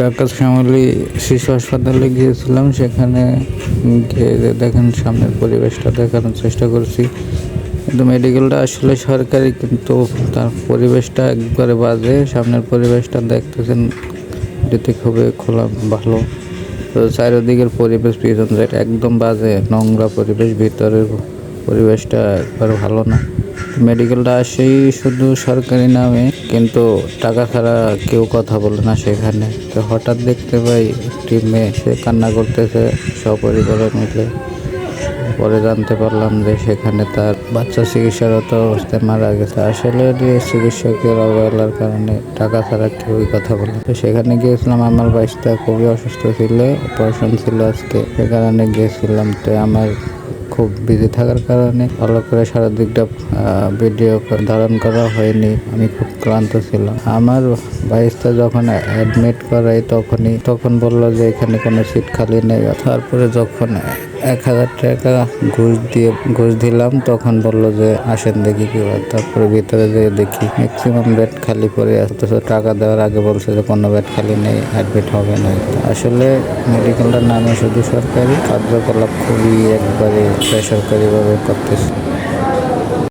ঢাকা শ্যামলী শিশু হাসপাতালে গিয়েছিলাম। সেখানে গিয়ে দেখেন সামনের পরিবেশটা দেখানোর চেষ্টা করছি। কিন্তু মেডিকেলটা আসলে সরকারি, কিন্তু তার পরিবেশটা একবারে বাজে। সামনের পরিবেশটা দেখতেছেন, এটি খুবই খোলা ভালো, তো চারিদিকের পরিবেশ পিছন সাইড একদম বাজে, নোংরা পরিবেশ। ভিতরের পরিবেশটা একবার ভালো না। মেডিকেলটা আসেই শুধু সরকারি নামে, কিন্তু টাকা ছাড়া কেউ কথা বলে না সেখানে। তো হঠাৎ দেখতে পাই একটি মেয়ে, সে কান্না করতেছে সপরিবারে মিলে। পরে জানতে পারলাম যে সেখানে তার বাচ্চা চিকিৎসারত অবস্থায় মারা গেছে। আসলে চিকিৎসকের অবহেলার কারণে টাকা ছাড়া কেউই কথা বলে। তো সেখানে গিয়েছিলাম, আমার বাইশটা খুবই অসুস্থ ছিল, অপারেশন ছিল আজকে, সে কারণে গিয়েছিলাম। তো আমার খুব বিজি থাকার কারণে ভালো করে সারা দিকটা ভিডিও ধারণ করা হয়নি। আমি খুব ক্লান্ত ছিলাম। আমার বাইশটা যখন অ্যাডমিট করাই তখন বললো যে এখানে কোনো সিট খালি নেই। তারপরে যখন 1,000 টাকা ঘুষ দিলাম, তখন বললো যে আসেন দেখি কি হয়। তারপরে ভিতরে যেয়ে দেখি ম্যাক্সিমাম বেড খালি পড়ে আছে। অথচ টাকা দেওয়ার আগে বলছে যে কোনো বেড খালি নেই, অ্যাডমিট হবে না। আসলে মেডিকেলটার নামে শুধু সরকারি, কার্যকলাপ খুবই একবারে বেসরকারিভাবে করতেছে।